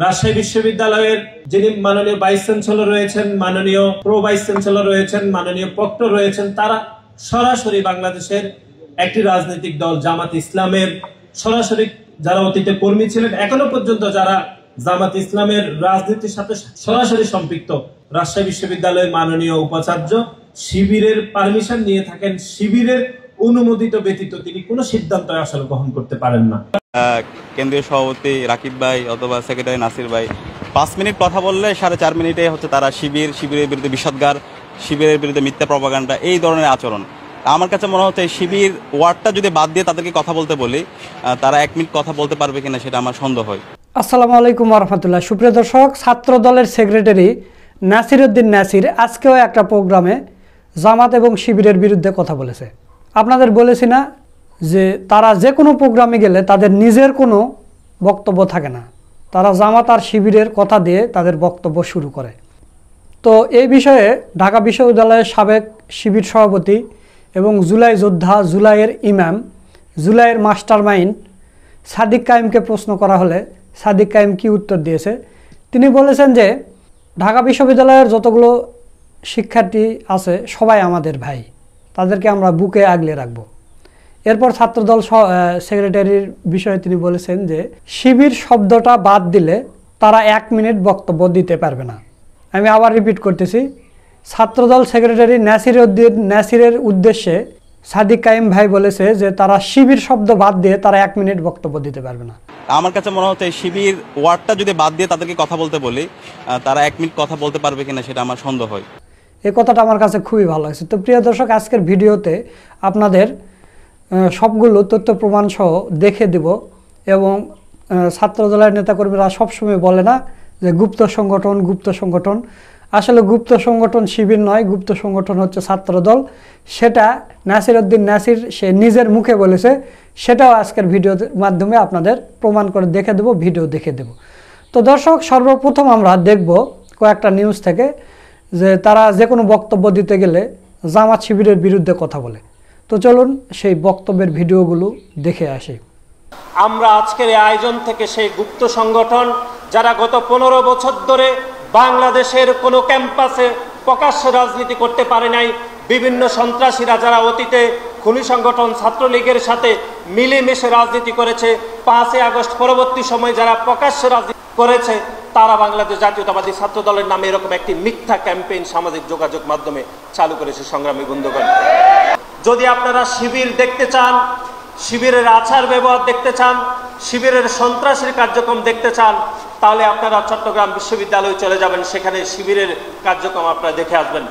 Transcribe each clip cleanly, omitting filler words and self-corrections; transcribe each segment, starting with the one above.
রাজশাহী বিশ্ববিদ্যালয়ের যিনি মাননীয় ভাইস চ্যান্সেলর রয়েছেন, মাননীয় প্রো ভাইস চ্যান্সেলর রয়েছেন, মাননীয় প্রক্টর রয়েছেন, তারা সরাসরি বাংলাদেশের একটি রাজনৈতিক দল জামাত ইসলামের সরাসরি যারা অতীতে কর্মী ছিলেন, এখনো পর্যন্ত যারা জামাত ইসলামের রাজনীতির সাথে সরাসরি সম্পৃক্ত, রাজশাহী বিশ্ববিদ্যালয়ের মাননীয় উপাচার্য শিবিরের পারমিশন নিয়ে থাকেন, শিবিরের অনুমোদিত ব্যতীত তিনি কোনো সিদ্ধান্ত আসলে গ্রহণ করতে পারেন না। কেন্দ্রীয় সভাপতি রাকিব ভাই অথবা সেক্রেটারি নাসির ভাই 5 মিনিট কথা বললে 4.5 মিনিটে হচ্ছে তারা শিবিরের বিরুদ্ধে বিষাদগার, শিবিরের বিরুদ্ধে মিথ্যা প্রপাগান্ডা, এই ধরনের আচরণ। আমার কাছে মনে হচ্ছে শিবির ওয়ার্ডটা যদি বাদ দিয়ে তাদেরকে কথা বলতে বলি, তারা 1 মিনিট কথা বলতে পারবে কিনা সেটা আমার সন্দেহ হয়। আসসালামু আলাইকুম রহমতুল্লাহ। সুপ্রিয় দর্শক, ছাত্র দলের সেক্রেটারি নাসির উদ্দিন নাসির আজকেও একটা প্রোগ্রামে জামাত এবং শিবিরের বিরুদ্ধে কথা বলেছে। আপনাদের বলেছি না যে তারা যে কোনো প্রোগ্রামে গেলে তাদের নিজের কোনো বক্তব্য থাকে না, তারা জামাত আর শিবিরের কথা দিয়ে তাদের বক্তব্য শুরু করে। তো এই বিষয়ে ঢাকা বিশ্ববিদ্যালয়ের সাবেক শিবির সভাপতি এবং জুলাই যোদ্ধা, জুলাইয়ের ইমাম, জুলাইয়ের মাস্টার মাইন্ড সাদিক কায়েমকে প্রশ্ন করা হলে সাদিক কায়েম কি উত্তর দিয়েছে? তিনি বলেছেন যে ঢাকা বিশ্ববিদ্যালয়ের যতগুলো শিক্ষার্থী আছে সবাই আমাদের ভাই, তাদেরকে আমরা বুকে আগলে রাখবো। এরপর ছাত্রদল সেক্রেটারির বিষয়ে তিনি বলেছেন যে শিবির শব্দটা বাদ দিলে তারা 1 মিনিট বক্তব্য দিতে পারবে না। আমি আবার রিপিট করতেছি, ছাত্রদল সেক্রেটারি নাসির উদ্দিন নাসিরের উদ্দেশ্যে সাদিক কায়েম ভাই বলেছে যে তারা শিবির শব্দ বাদ দিয়ে তারা 1 মিনিট বক্তব্য দিতে পারবে না। আমার কাছে মনে হচ্ছে শিবির ওয়ার্ডটা যদি বাদ দিয়ে তাদেরকে কথা বলতে বলি, তারা 1 মিনিট কথা বলতে পারবে কিনা সেটা আমার সন্দেহ হয়। এই কথাটা আমার কাছে খুবই ভালো লাগছে। তো প্রিয় দর্শক, আজকের ভিডিওতে আপনাদের সবগুলো তথ্য প্রমাণ সহ দেখে দেব। এবং ছাত্রদলের নেতাকর্মীরা সবসময় বলে না যে গুপ্ত সংগঠন, আসলে গুপ্ত সংগঠন শিবির নয়, গুপ্ত সংগঠন হচ্ছে ছাত্রদল। সেটা নাসির উদ্দিন নাসির সে নিজের মুখে বলেছে, সেটাও আজকের ভিডিওর মাধ্যমে আপনাদের প্রমাণ করে দেখে দেব, ভিডিও দেখে দেব। তো দর্শক, সর্বপ্রথম আমরা দেখব কয়েকটা নিউজ থেকে যে তারা যে কোনো বক্তব্য দিতে গেলে জামাত শিবিরের বিরুদ্ধে কথা বলে। তো চলুন সেই বক্তব্যের ভিডিওগুলো দেখে আসি। আমরা আজকের এই আয়োজন থেকে সেই গুপ্ত সংগঠন যারা গত 15 বছর ধরে বাংলাদেশের কোনো ক্যাম্পাসে প্রকাশ্যে রাজনীতি করতে পারে নাই, বিভিন্ন সন্ত্রাসীরা যারা অতীতে খুনি সংগঠন ছাত্রলীগের সাথে মিলেমিশে রাজনীতি করেছে, 5 আগস্ট পরবর্তী সময় যারা প্রকাশ্যে রাজনীতি করেছে, তারা বাংলাদেশ জাতীয়তাবাদী ছাত্র দলের নামে এরকম একটি মিথ্যা ক্যাম্পেইন সামাজিক যোগাযোগ মাধ্যমে চালু করেছে। সংগ্রামী বন্ধুগণ, যদি আপনারা শিবির দেখতে চান, শিবিরের আচার ব্যবহার দেখতে চান, শিবিরের সন্ত্রাসী কার্যক্রম দেখতে চান, তাহলে আপনারা চট্টগ্রাম বিশ্ববিদ্যালয়ে চলে যাবেন, সেখানে শিবিরের কার্যক্রম আপনারা দেখে আসবেন।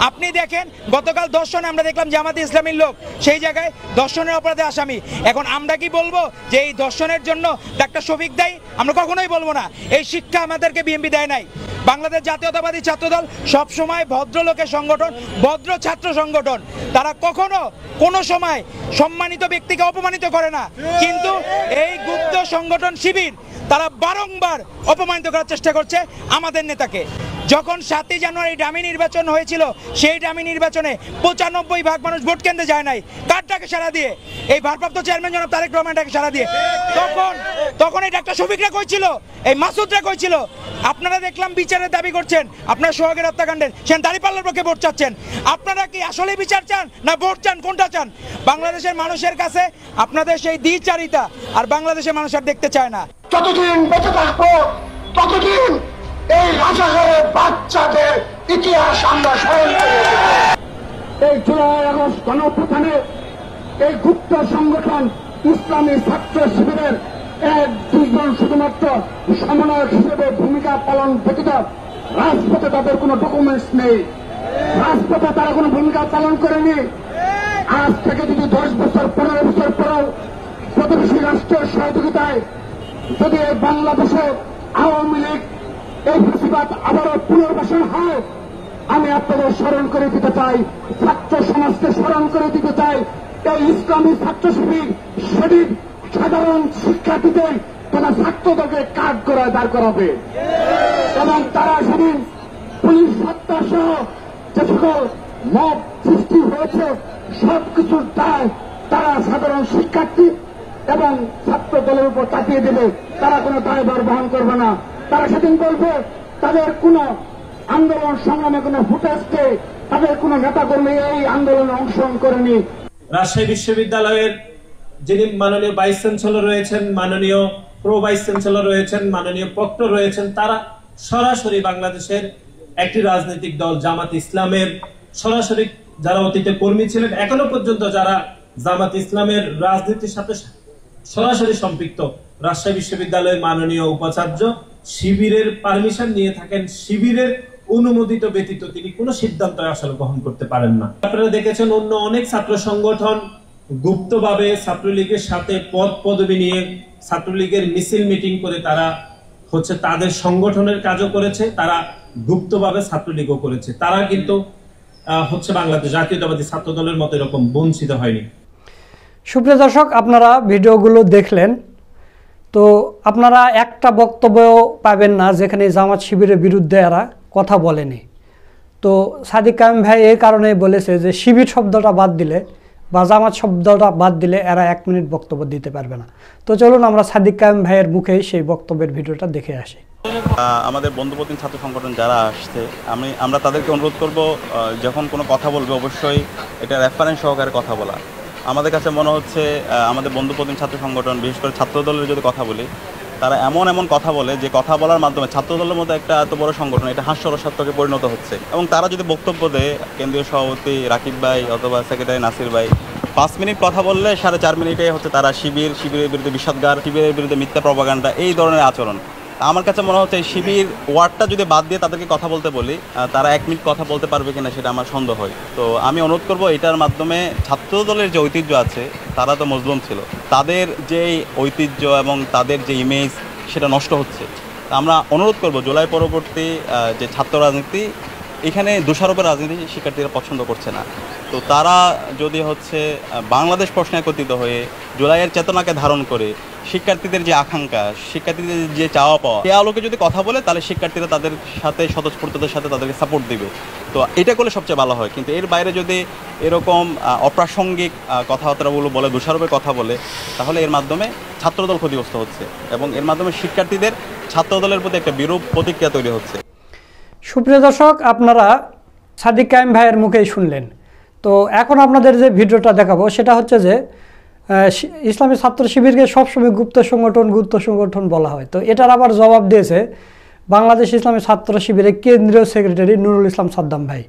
আপনি দেখেন গতকাল দর্শনে আমরা দেখলাম জামাতে ইসলামীর লোক সেই জায়গায় দর্শনের অপরাধে আসামি। এখন আমরা কি বলবো যে এই দর্শনের জন্য ডাক্তার শফিক দায়ী? আমরা কখনোই বলবো না। এই শিক্ষা আমাদেরকে বিএনপি দেয় নাই। বাংলাদেশ জাতীয়তাবাদী ছাত্রদল সবসময় ভদ্রলোকের সংগঠন, ভদ্র ছাত্র সংগঠন। তারা কখনো কোনো সময় সম্মানিত ব্যক্তিকে অপমানিত করে না। কিন্তু এই গুপ্ত সংগঠন শিবির তারা বারংবার অপমানিত করার চেষ্টা করছে আমাদের নেতাকে। যখন 7 জানুয়ারি ডামি নির্বাচন হয়েছিল, সেই ডামি নির্বাচনে 95% মানুষ ভোট কেন্দ্রে যায় নাই। কারটাকে সারা দিয়ে? এই ভারপ্রাপ্ত চেয়ারম্যান জনাব তারেক রহমানটাকে সারা দিয়ে। তখন এই ডাক্তার শফিকরা কইছিল, এই মাসুদরা কইছিল। আপনারা দেখলাম বিচারের দাবি করছেন, আপনারা সোহাগের হত্যাকাণ্ডের সেন দাঁড়িপাল্লার পক্ষে ভোট চাচ্ছেন। আপনারা কি আসলে বিচার চান না ভোট চান? কোনটা চান? বাংলাদেশের মানুষের কাছে আপনাদের সেই দ্বিচারিতা আর বাংলাদেশের মানুষ আর দেখতে চায় না। যতদিন বেঁচে থাকবো ততদিন এই রাজাঘরের বাচ্চাদের ইতিহাস আমরা স্মরণ করে এই জুলাই আগস্ট গণঅভ্যুত্থানে এই গুপ্ত সংগঠন ইসলামী ছাত্র শিবিরের 1-2 জন শুধুমাত্র সমন্বয়ক হিসেবে ভূমিকা পালন ব্যতীত রাজপথে তাদের কোনো ডকুমেন্টস নেই, রাজপথে তারা কোনো ভূমিকা পালন করেনি। আজ থেকে যদি 10 বছর 15 বছর পরেও প্রতিবেশী রাষ্ট্রের সহযোগিতায় যদি এই বাংলাদেশে আওয়ামী লীগ এই ফ্যাসিবাদ আবারও পুনর্বাসন হয়, আমি আপনাদের স্মরণ করে দিতে চাই, ছাত্র সমাজকে স্মরণ করে দিতে চাই, এই ইসলামী ছাত্র শিবির শরীর সাধারণ শিক্ষার্থীদের তারা ছাত্রদলকে কাজ করে দাঁড় করাবে এবং তারা সেদিন পুলিশ হত্যা সহ যে সকল মব সৃষ্টি হয়েছে সবকিছুর দায় তারা সাধারণ শিক্ষার্থী এবং ছাত্র দলের উপর চাপিয়ে দেবে। তারা কোনো দায়ভার বহন করবে না। তারা সেদিন বলবে তাদের কোনো আন্দোলন সংগ্রামে কোনো ফুটেজকে তাদের কোনো নেতাকর্মী এই আন্দোলনে অংশগ্রহণ করেনি। রাজশাহী বিশ্ববিদ্যালয়ের যিনি মাননীয় ভাইস চ্যান্সেলর রয়েছেন, মাননীয় প্রো ভাইস চ্যান্সেলর রয়েছেন, মাননীয় প্রক্টর রয়েছেন, তারা সরাসরি বাংলাদেশের একটি রাজনৈতিক দল জামাত ইসলামের সরাসরি যারা অতীতে কর্মী ছিলেন, এখনো পর্যন্ত যারা জামাত ইসলামের রাজনীতির সাথে সরাসরি সম্পৃক্ত, রাজশাহী বিশ্ববিদ্যালয়ের মাননীয় উপাচার্য শিবিরের পারমিশন নিয়ে থাকেন, শিবিরের অনুমোদিত ব্যতীত তিনি কোনো সিদ্ধান্ত আসলে গ্রহণ করতে পারেন না। আপনারা দেখেছেন অন্য অনেক ছাত্র সংগঠন গুপ্তভাবে ছাত্রলীগের সাথে পদ পদবি নিয়ে ছাত্রলীগের মিছিল মিটিং করে তারা তাদের সংগঠনের কাজও করেছে, তারা গুপ্তভাবে ছাত্রলীগও করেছে। তারা কিন্তু বাংলাদেশ জাতীয়তাবাদী ছাত্র দলের মতো এরকম বঞ্চিত হয়নি। সুপ্রিয় দর্শক, আপনারা ভিডিওগুলো দেখলেন, তো আপনারা একটা বক্তব্য পাবেন না যেখানে জামাত শিবিরের বিরুদ্ধে এরা কথা বলেনি। তো সাদিক কায়েম ভাই এই কারণে বলেছে যে শিবির শব্দটা বাদ দিলে বা জামাত শব্দটা বাদ দিলে এরা 1 মিনিট বক্তব্য দিতে পারবে না। তো চলুন আমরা সাদিক কায়েম ভাইয়ের মুখেই সেই বক্তব্যের ভিডিওটা দেখে আসি। আমাদের বন্ধুপ্রতিম ছাত্র সংগঠন যারা আসছে আমরা তাদেরকে অনুরোধ করব, যখন কোনো কথা বলবে অবশ্যই এটা রেফারেন্স সহকারে কথা বলা। আমাদের কাছে মনে হচ্ছে আমাদের বন্ধুপ্রতিম ছাত্র সংগঠন, বিশেষ করে ছাত্র দলের যদি কথা বলি, তারা এমন কথা বলে যে কথা বলার মাধ্যমে ছাত্র দলের মতো একটা এত বড় সংগঠন এটা হাস্যরসাত্মকে পরিণত হচ্ছে। এবং তারা যদি বক্তব্য দেয়, কেন্দ্রীয় সভাপতি রাকিব ভাই অথবা সেক্রেটারি নাসির ভাই 5 মিনিট কথা বললে 4.5 মিনিটে হচ্ছে তারা শিবিরের বিরুদ্ধে বিষাদগার, শিবিরের বিরুদ্ধে মিথ্যা প্রপাগান্ডা, এই ধরনের আচরণ। আমার কাছে মনে হচ্ছে শিবির ওয়ার্ডটা যদি বাদ দিয়ে তাদেরকে কথা বলতে বলি, তারা 1 মিনিট কথা বলতে পারবে কিনা সেটা আমার সন্দেহ হয়। তো আমি অনুরোধ করব, এটার মাধ্যমে ছাত্র দলের যে ঐতিহ্য আছে, তারা তো মজলুম ছিল, তাদের যে ঐতিহ্য এবং তাদের যে ইমেজ সেটা নষ্ট হচ্ছে। আমরা অনুরোধ করব, জুলাই পরবর্তী যে ছাত্র রাজনীতি, এখানে দোষারোপের রাজনীতি শিক্ষার্থীরা পছন্দ করছে না। তো তারা যদি বাংলাদেশ প্রশ্নে একত্রিত হয়ে জুলাইয়ের চেতনাকে ধারণ করে শিক্ষার্থীদের যে আকাঙ্ক্ষা, শিক্ষার্থীদের যে চাওয়া পাওয়া, সে আলোকে যদি কথা বলে, তাহলে শিক্ষার্থীরা তাদের সাথে স্বতঃস্ফূর্ততার সাথে তাদেরকে সাপোর্ট দিবে। তো এটা করলে সবচেয়ে ভালো হয়। কিন্তু এর বাইরে যদি এরকম অপ্রাসঙ্গিক কথাবার্তাগুলো বলে, দোষারোপের কথা বলে, তাহলে এর মাধ্যমে ছাত্রদল ক্ষতিগ্রস্ত হচ্ছে এবং এর মাধ্যমে শিক্ষার্থীদের ছাত্রদলের প্রতি একটা বিরূপ প্রতিক্রিয়া তৈরি হচ্ছে। সুপ্রিয় দর্শক, আপনারা সাদিক কায়েম ভাইয়ের মুখেই শুনলেন। তো এখন আপনাদের যে ভিডিওটা দেখাবো সেটা হচ্ছে যে ইসলামী ছাত্র শিবিরকে সবসময় গুপ্ত সংগঠন বলা হয়। তো এটার আবার জবাব দিয়েছে বাংলাদেশ ইসলামী ছাত্র শিবিরের কেন্দ্রীয় সেক্রেটারি নুরুল ইসলাম সাদ্দাম ভাই।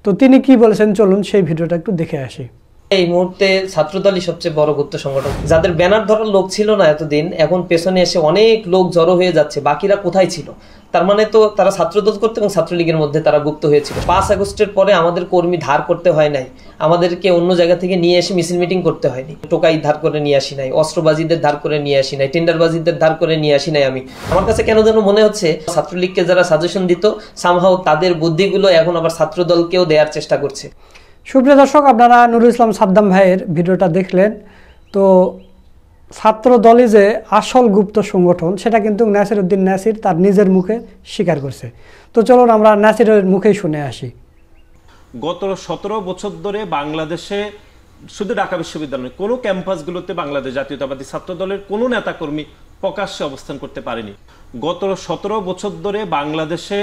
তো তিনি কি বলেছেন, চলুন সেই ভিডিওটা একটু দেখে আসি। এই মুহূর্তে ছাত্রদলই সবচেয়ে বড় গুপ্ত সংগঠন। যাদের ব্যানার ধরার লোক ছিল না এতদিন, এখন পেছনে এসে অনেক লোক জড়ো হয়ে যাচ্ছে। বাকিরা কোথায় ছিল? তার মানে তো তারা ছাত্রদল করতে এবং ছাত্রলীগের মধ্যে তারা গুপ্ত হয়েছিল। 5 আগস্টের পরে আমাদের কর্মী ধার করতে হয় নাই, আমাদেরকে অন্য জায়গা থেকে নিয়ে এসে মিছিল মিটিং করতে হয়নি। টোকাই ধার করে নিয়ে আসি নাই, অস্ত্রবাজিদের ধার করে নিয়ে আসি নাই, টেন্ডারবাজিদের ধার করে নিয়ে আসি নাই। আমার কাছে কেন যেন মনে হচ্ছে ছাত্রলীগকে যারা সাজেশন দিত, সামহাও তাদের বুদ্ধিগুলো এখন আবার ছাত্রদলকেও দেওয়ার চেষ্টা করছে। সুপ্রিয় দর্শক, আপনারা নুরুল ইসলাম সাদ্দাম ভাইয়ের ভিডিওটা দেখলেন। তো ছাত্র দলই যে আসল গুপ্ত সংগঠন সেটা কিন্তু নাসির উদ্দিন নাসির তার নিজের মুখে স্বীকার করছে। তো চলুন আমরা নাসিরের মুখেই শুনে আসি। গত 17 বছর ধরে বাংলাদেশে শুধু ঢাকা বিশ্ববিদ্যালয় কোনো ক্যাম্পাসগুলোতে বাংলাদেশ জাতীয়তাবাদী ছাত্র দলের কোনো নেতাকর্মী প্রকাশ্যে অবস্থান করতে পারেনি। গত 17 বছর ধরে বাংলাদেশে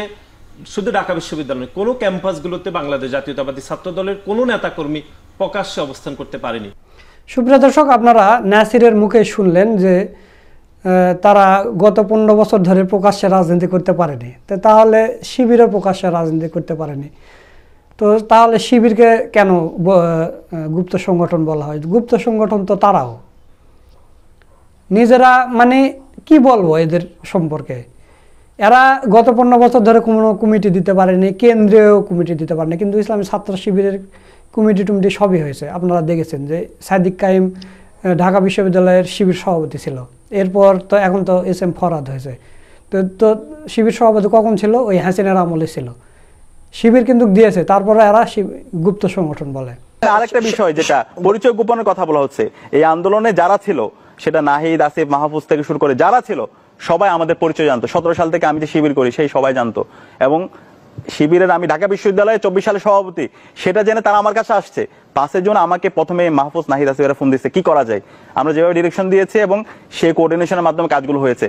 শুধু ঢাকা বিশ্ববিদ্যালয় কোনো ক্যাম্পাসগুলোতে বাংলাদেশ জাতীয়তাবাদী ছাত্র দলের কোনো নেতাকর্মী প্রকাশ্যে অবস্থান করতে পারেনি। সুপ্রিয় দর্শক, আপনারা নাসিরের মুখে শুনলেন যে তারা গত 15 বছর ধরে প্রকাশ্যে রাজনীতি করতে পারেনি। তো তাহলে শিবিরও প্রকাশ্যে রাজনীতি করতে পারেনি। তো তাহলে শিবিরকে কেন গুপ্ত সংগঠন বলা হয়? গুপ্ত সংগঠন তো তারাও নিজেরা, মানে কি বলবো এদের সম্পর্কে। এরা গত 15 বছর ধরে কোনো কমিটি দিতে পারেনি, কেন্দ্রীয় কমিটি দিতে পারেনি, কিন্তু ইসলামী ছাত্র শিবিরের কমিটি টুমিটি সবই হয়েছে। আপনারা দেখেছেন যে সাদিক কায়েম ঢাকা বিশ্ববিদ্যালয়ের শিবির সভাপতি ছিল, এরপর তো এখন তো এস এম ফরহাদ হয়েছে। তো শিবির সভাপতি কখন ছিল? ওই হাসিনার আমলে ছিল। শিবির কিন্তু দিয়েছে, তারপরে এরা গুপ্ত সংগঠন বলে। আরেকটা বিষয় যেটা পরিচয় গোপনের কথা বলা হচ্ছে, এই আন্দোলনে যারা ছিল, সেটা নাহিদ, আসিফ, মাহফুজ থেকে শুরু করে যারা ছিল সবাই আমাদের পরিচয় জানতো। 17 সাল থেকে আমি যে শিবির করি সেই সবাই জানতো, এবং শিবিরের আমি ঢাকা বিশ্ববিদ্যালয়ে 24 সালে সভাপতি, সেটা জেনে তারা আমার কাছে আসছে। 5 জন্য আমাকে প্রথমে মাহফুজ, নাহিদ, আসিফেরা ফোন দিচ্ছে কি করা যায়। আমরা যেভাবে ডিরেকশন দিয়েছি এবং সেই কোঅর্ডিনেশনের মাধ্যমে কাজগুলো হয়েছে।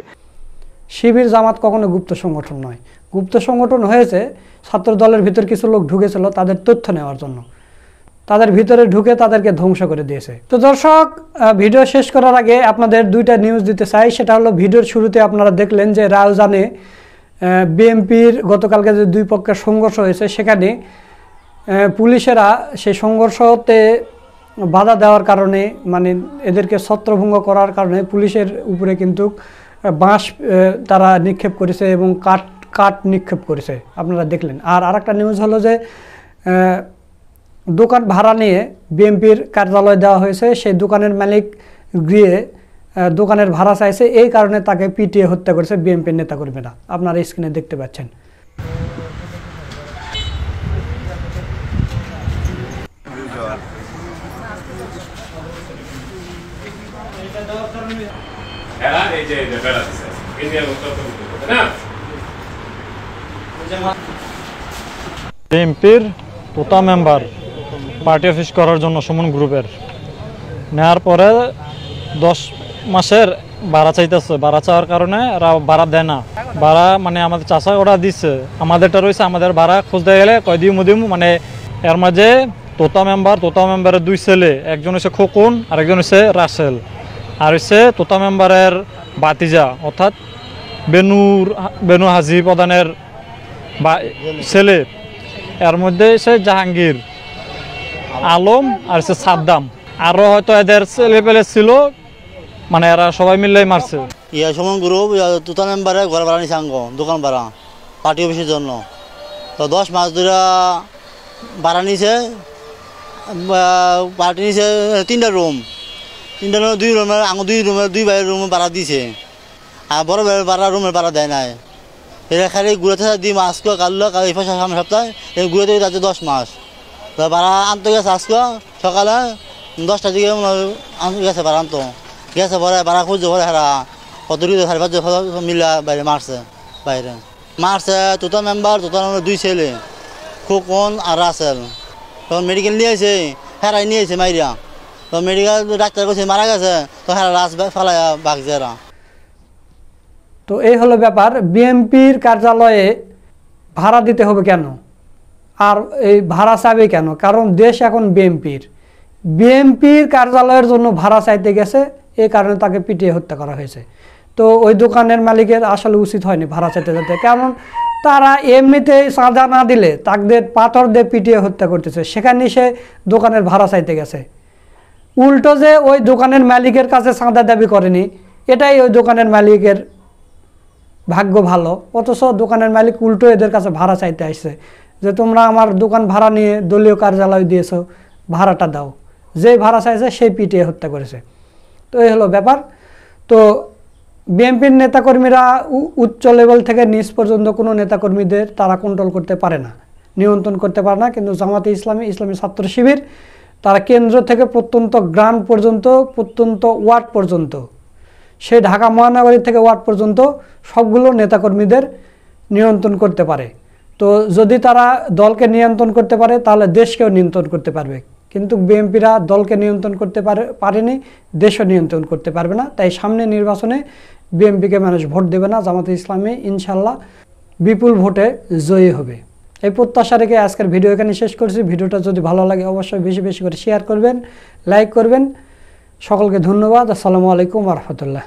শিবির জামাত কখনো গুপ্ত সংগঠন নয়। গুপ্ত সংগঠন হয়েছে ছাত্র দলের ভিতর কিছু লোক ঢুকেছিল তাদের তথ্য নেওয়ার জন্য, তাদের ভিতরে ঢুকে তাদেরকে ধ্বংস করে দিয়েছে। তো দর্শক, ভিডিও শেষ করার আগে আপনাদের দুইটা নিউজ দিতে চাই। সেটা হলো, ভিডিওর শুরুতে আপনারা দেখলেন যে রাউজানে বিএনপির গতকালকে যে দুই পক্ষের সংঘর্ষ হয়েছে, সেখানে পুলিশেরা সেই সংঘর্ষতে বাধা দেওয়ার কারণে, মানে এদেরকে ছত্রভঙ্গ করার কারণে পুলিশের উপরে কিন্তু বাঁশ তারা নিক্ষেপ করেছে এবং কাঠ নিক্ষেপ করেছে, আপনারা দেখলেন। আর আরেকটা নিউজ হলো যে দোকান ভাড়া নিয়ে বিএনপির কার্যালয় দেওয়া হয়েছে, সেই দোকানের মালিক গিয়ে দোকানের ভাড়া চাইছে, এই কারণে তাকে পিটিয়ে হত্যা করেছে বিএনপির নেতাকর্মীরা। আপনারা স্ক্রিনে দেখতে পাচ্ছেন। বিএনপির তোতা মেম্বার পার্টি অফিস করার জন্য সুমন গ্রুপের নেওয়ার পরে 10 মাসের ভাড়া চাইতেছে। ভাড়া চাওয়ার কারণে এরা ভাড়া দেয় না। ভাড়া মানে আমাদের চাষা ওরা দিচ্ছে, আমাদেরটা রয়েছে, আমাদের ভাড়া খুঁজতে গেলে কয়দিম মানে এর মাঝে তোতা মেম্বারের 2 ছেলে, একজন হচ্ছে খোকন আর একজন হচ্ছে রাসেল, আর হচ্ছে তোতা মেম্বারের বাতিজা অর্থাৎ বেনু হাজি প্রধানের ছেলে, এর মধ্যে হচ্ছে জাহাঙ্গীর আলম আর হচ্ছে সাদ্দাম, আরো হয়তো এদের ছেলে পেলে ছিল, মানে এরা সবাই মিলে মারছে। সুমন গ্রুপ তোতা মেম্বারে ঘর ভাড়া নিছে, দোকান ভাড়া পার্টি অফিসের জন্য। তো 10 মাস ধরে ভাড়া নিছে, পার্টি নিছে 3টা রুম, 2 রুমের 2 বাইরের রুম ভাড়া দিছে, আর বড় বাইরের ভাড়া রুমের ভাড়া দেয় নাই। এটা খালি ঘুরেতে দিই আজকে কাললো কাল এই সামনে সপ্তাহে ঘুরে থেকে যাচ্ছে 10 মাস। তো ভাড়া আনতে গেছে আজকে সকালে 10টার দিকে গেছে, ভাড়া আনতো গেছে, পরে ভাড়া খুঁজছে, পরে হারা কত 5.5 মিলা বাইরে মারছে তোতা মেম্বার, তোতা 2 ছেলে খোকন আর রাসেল। তখন মেডিকেল নিয়ে আসে, হেরাই নিয়ে আসে মাইরিয়া। তো মেডিকেল ডাক্তার কাছে মারা গেছে, তো হেরা রাস ফেলাইয়া ভাগছে এরা। তো এই হলো ব্যাপার। বিএনপির কার্যালয়ে ভাড়া দিতে হবে কেন, আর এই ভাড়া চাবে কেন? কারণ দেশ এখন বিএনপির কার্যালয়ের জন্য ভাড়া চাইতে গেছে, এই কারণে তাকে পিটিয়ে হত্যা করা হয়েছে। তো ওই দোকানের মালিকের আসলে উচিত হয়নি ভাড়া চাইতে যেতে, কারণ তারা এমনিতেই চাঁদা না দিলে তাদের পাথর দিয়ে পিটিয়ে হত্যা করতেছে, সেখানে সে দোকানের ভাড়া চাইতে গেছে। উল্টো যে ওই দোকানের মালিকের কাছে চাঁদা দাবি করেনি, এটাই ওই দোকানের মালিকের ভাগ্য ভালো। অথচ দোকানের মালিক উল্টো এদের কাছে ভাড়া চাইতে আসছে, যে তোমরা আমার দোকান ভাড়া নিয়ে দলীয় কার্যালয় দিয়েছো, ভাড়াটা দাও। যে ভাড়া চাইছে সেই পিটিয়ে হত্যা করেছে। তো এই হলো ব্যাপার। তো বিএনপির নেতাকর্মীরা উচ্চ লেভেল থেকে নিচ পর্যন্ত কোনো নেতাকর্মীদের তারা কন্ট্রোল করতে পারে না, নিয়ন্ত্রণ করতে পারে না। কিন্তু জামাতে ইসলামী ছাত্র শিবির তারা কেন্দ্র থেকে প্রত্যন্ত গ্রাম পর্যন্ত, প্রত্যন্ত ওয়ার্ড পর্যন্ত, সেই ঢাকা মহানগরী থেকে ওয়ার্ড পর্যন্ত সবগুলো নেতাকর্মীদের নিয়ন্ত্রণ করতে পারে। তো যদি তারা দলকে নিয়ন্ত্রণ করতে পারে তাহলে দেশকেও নিয়ন্ত্রণ করতে পারবে। কিন্তু বিএনপিরা দলকে নিয়ন্ত্রণ করতে পারেনি, দেশও নিয়ন্ত্রণ করতে পারবে না। তাই সামনে নির্বাচনে বিএনপিকে মানুষ ভোট দেবে না, জামাতে ইসলামী ইনশাল্লাহ বিপুল ভোটে জয়ী হবে। এই প্রত্যাশা রেখে আজকের ভিডিও এখানে শেষ করছি। ভিডিওটা যদি ভালো লাগে অবশ্যই বেশি বেশি করে শেয়ার করবেন, লাইক করবেন। সকলকে ধন্যবাদ। আসসালামু আলাইকুম ওয়া রাহমাতুল্লাহ।